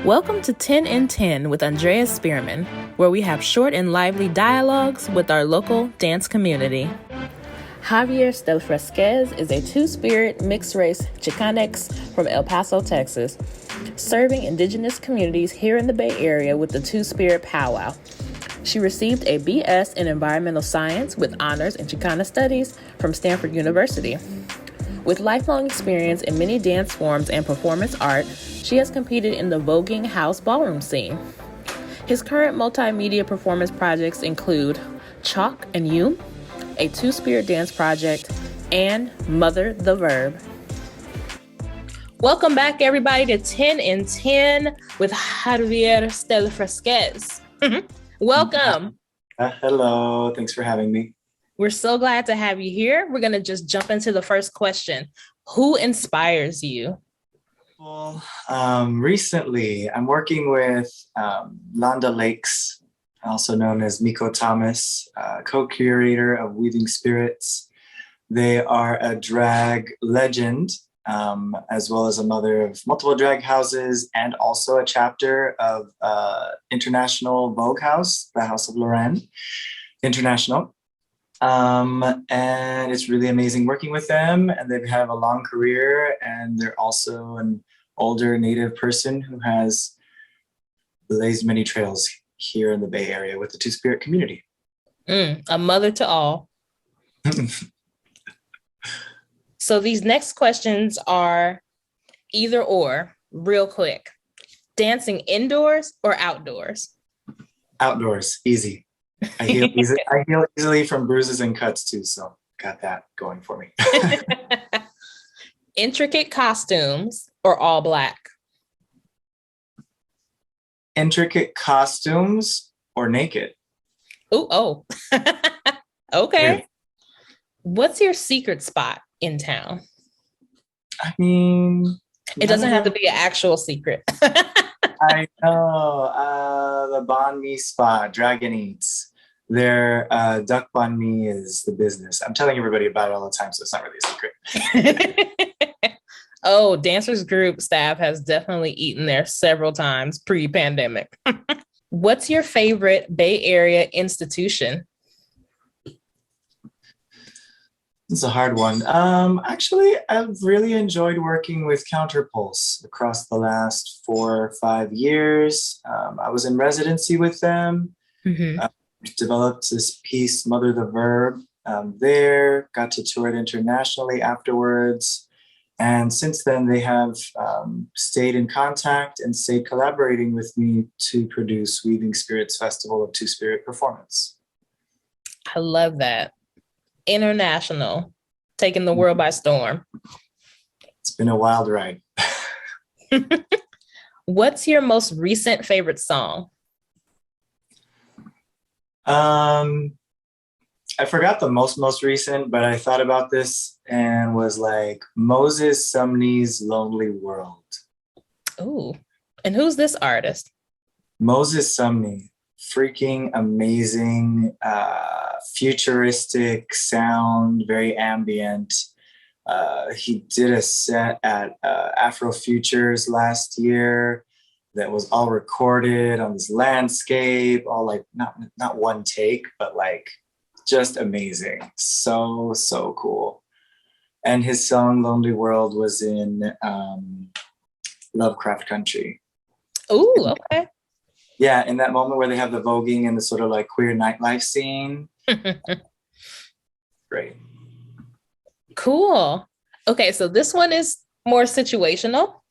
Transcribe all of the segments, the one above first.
Welcome to 10 in 10 with Andrea Spearman, where we have short and lively dialogues with our local dance community. Javier Stelfresquez is a two-spirit mixed-race Chicanx from El Paso, Texas, serving indigenous communities here in the Bay Area with the Two-Spirit Powwow. She received a BS in Environmental Science with honors in Chicana Studies from Stanford University. With lifelong experience in many dance forms and performance art, she has competed in the voguing house ballroom scene. His current multimedia performance projects include Chalk and You, a two-spirit dance project, and Mother the Verb. Welcome back, everybody, to 10 in 10 with Javier Stelfresquez. Welcome. Hello. Thanks for having me. We're so glad to have you here. We're going to just jump into the first question. Who inspires you? Well, recently, I'm working with Londa Lakes, also known as Miko Thomas, co-curator of Weaving Spirits. They are a drag legend, as well as a mother of multiple drag houses and also a chapter of International Vogue House, the House of Lorraine International. And it's really amazing working with them, and they have a long career, and they're also an older Native person who has blazed many trails here in the Bay Area with the Two-Spirit community. A mother to all. So these next questions are either or, real quick. Dancing indoors or outdoors? Outdoors, easy. I heal easily from bruises and cuts too, so got that going for me. Intricate costumes or all black? Intricate costumes or naked? Oh. Okay. Yeah. What's your secret spot in town? I mean, it doesn't have to be an actual secret. I know, the banh mi spot, Dragon Eats. Their duck banh mi is the business. I'm telling everybody about it all the time, so it's not really a secret. Oh, Dancers Group staff has definitely eaten there several times pre-pandemic. What's your favorite Bay Area institution? It's a hard one. Actually, I've really enjoyed working with Counterpulse across the last 4 or 5 years. I was in residency with them. Mm-hmm. Developed this piece, Mother the Verb, there, got to tour it internationally afterwards. And since then, they have stayed in contact and stayed collaborating with me to produce Weaving Spirits Festival of Two-Spirit Performance. I love that. International, taking the world by storm. It's been a wild ride. What's your most recent favorite song? I forgot the most recent, but I thought about this and was like Moses Sumney's Lonely World. Ooh, and who's this artist? Moses Sumney, freaking amazing, futuristic sound, very ambient. He did a set at Afrofutures last year that was all recorded on this landscape, all like not one take, but like just amazing. So cool. And his song Lonely World was in Lovecraft Country. Ooh, okay. Yeah, in that moment where they have the voguing and the sort of like queer nightlife scene. Great. Cool. Okay, so this one is more situational.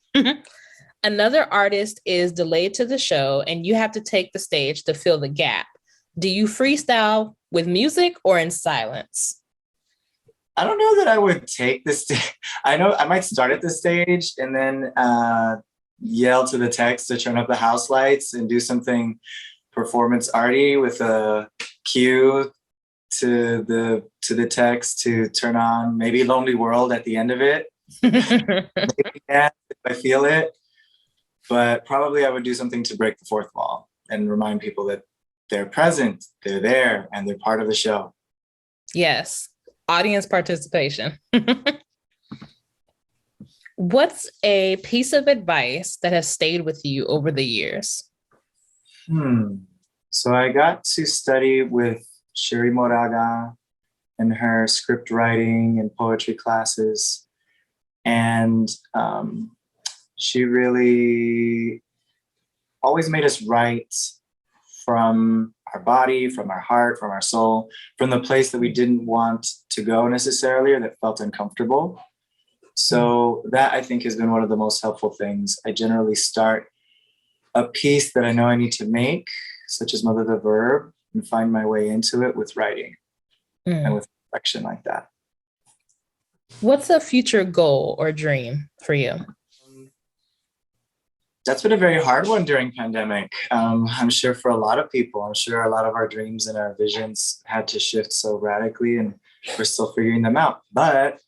Another artist is delayed to the show and you have to take the stage to fill the gap. Do you freestyle with music or in silence? I don't know that I would take the stage. I know I might start at the stage and then yell to the text to turn up the house lights and do something performance arty with a cue to the text to turn on maybe Lonely World at the end of it. Maybe if I feel it. But probably I would do something to break the fourth wall and remind people that they're present, they're there, and they're part of the show. Yes. Audience participation. What's a piece of advice that has stayed with you over the years? Hmm. So I got to study with Shiri Moraga in her script writing and poetry classes. And she really always made us write from our body, from our heart, from our soul, from the place that we didn't want to go necessarily or that felt uncomfortable. So that I think has been one of the most helpful things. I generally start a piece that I know I need to make, such as Mother the Verb, and find my way into it with writing and Mm. with reflection like that. What's a future goal or dream for you? That's been a very hard one during pandemic. I'm sure for a lot of people, I'm sure a lot of our dreams and our visions had to shift so radically, and we're still figuring them out. But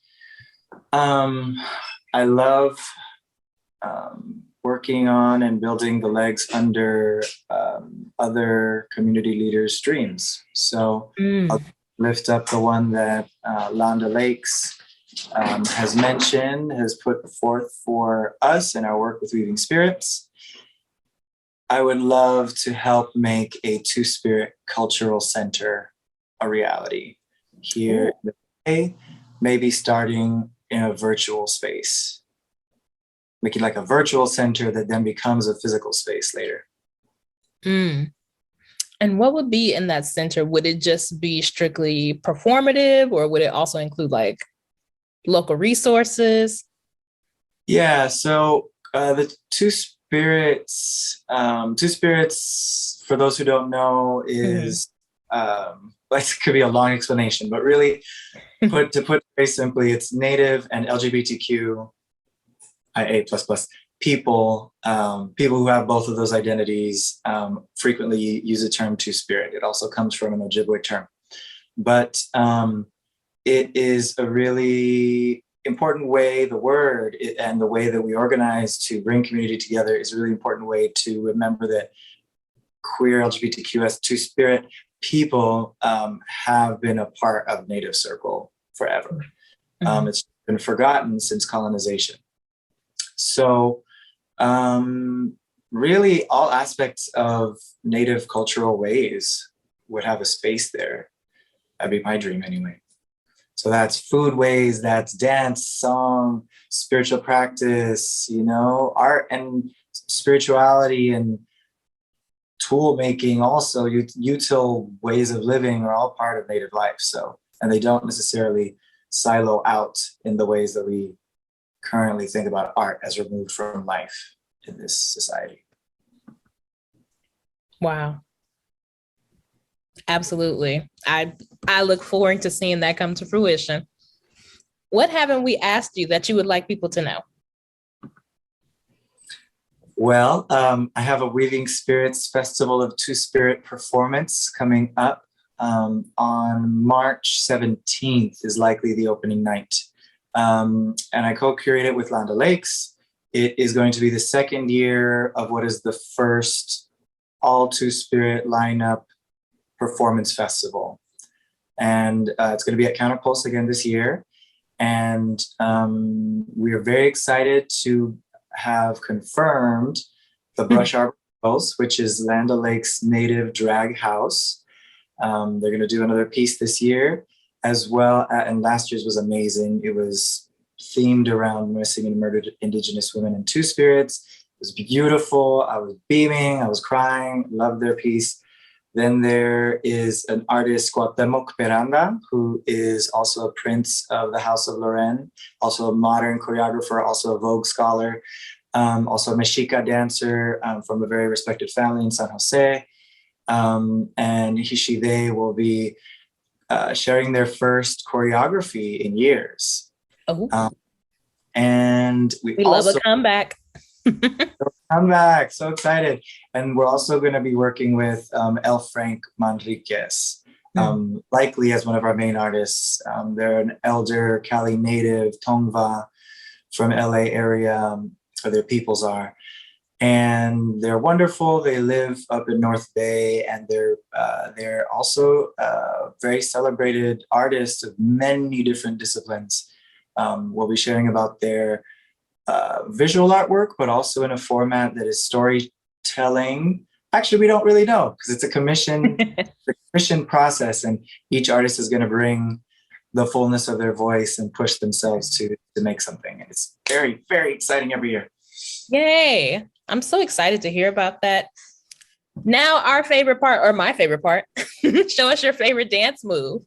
I love working on and building the legs under other community leaders' dreams. So I'll lift up the one that Londa Lakes has mentioned, has put forth for us in our work with Weaving Spirits. I would love to help make a Two-Spirit cultural center a reality here in the Bay, maybe starting in a virtual space, making like a virtual center that then becomes a physical space later. Mm. And what would be in that center? Would it just be strictly performative, or would it also include like local resources? Yeah, so the Two Spirits, for those who don't know, is it could be a long explanation, but really, to put it very simply, it's Native and LGBTQIA plus people, people who have both of those identities frequently use the term Two Spirit. It also comes from an Ojibwe term, but it is a really important way, and the way that we organize to bring community together is a really important way to remember that queer LGBTQS Two-Spirit people have been a part of Native Circle forever. It's been forgotten since colonization. So really all aspects of Native cultural ways would have a space there. That'd be my dream anyway. So that's food ways, that's dance, song, spiritual practice, art and spirituality and tool making also, util ways of living are all part of Native life. So, and they don't necessarily silo out in the ways that we currently think about art as removed from life in this society. Wow. Absolutely. I look forward to seeing that come to fruition. What haven't we asked you that you would like people to know? Well, I have a Weaving Spirits Festival of Two-Spirit performance coming up on March 17th is likely the opening night. And I co-curated with Londa Lakes. It is going to be the second year of what is the first all Two-Spirit lineup performance festival. And it's going to be at Counterpulse again this year. And we are very excited to have confirmed the Brush Arbor House, which is Land O'Lakes native drag house. They're going to do another piece this year as well. And last year's was amazing. It was themed around missing and murdered Indigenous women and Two Spirits. It was beautiful. I was beaming. I was crying. Loved their piece. Then there is an artist, Cuauhtemoc Peranga, who is also a prince of the House of Loren, also a modern choreographer, also a Vogue scholar, also a Mexica dancer from a very respected family in San Jose. And he, she, they will be sharing their first choreography in years. And we love a comeback. Come back, so excited. And we're also going to be working with El Frank Manriquez, likely as one of our main artists. They're an elder Cali native, Tongva, from LA area, or their peoples are. And they're wonderful. They live up in North Bay, and they're also very celebrated artists of many different disciplines. We'll be sharing about their visual artwork, but also in a format that is storytelling. Actually, we don't really know because it's a commission process, and each artist is going to bring the fullness of their voice and push themselves to make something. And it's very, very exciting every year. Yay. I'm so excited to hear about that. Now, our favorite part, or my favorite part, show us your favorite dance move.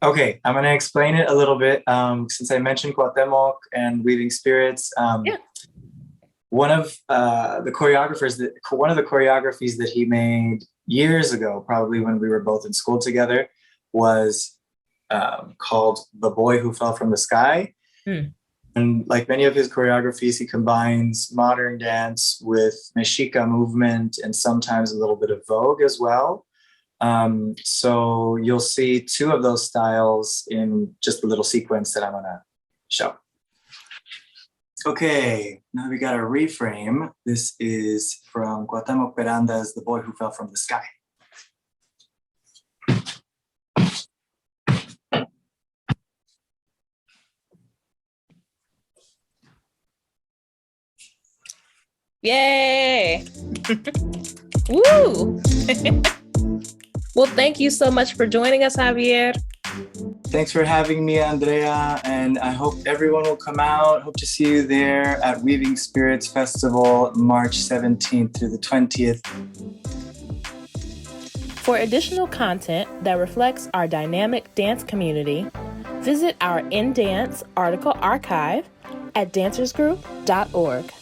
Okay, I'm going to explain it a little bit. Since I mentioned Cuauhtemoc and Weaving Spirits, one of the choreographers one of the choreographies that he made years ago, probably when we were both in school together, was called The Boy Who Fell from the Sky. And like many of his choreographies, he combines modern dance with Mexica movement and sometimes a little bit of Vogue as well. So you'll see two of those styles in just a little sequence that I'm going to show. Okay, now we got a reframe. This is from Cuauhtemoc Peranda's The Boy Who Fell from the Sky. Yay! Woo! Well, thank you so much for joining us, Javier. Thanks for having me, Andrea, and I hope everyone will come out. Hope to see you there at Weaving Spirits Festival, March 17th through the 20th. For additional content that reflects our dynamic dance community, visit our In Dance article archive at dancersgroup.org.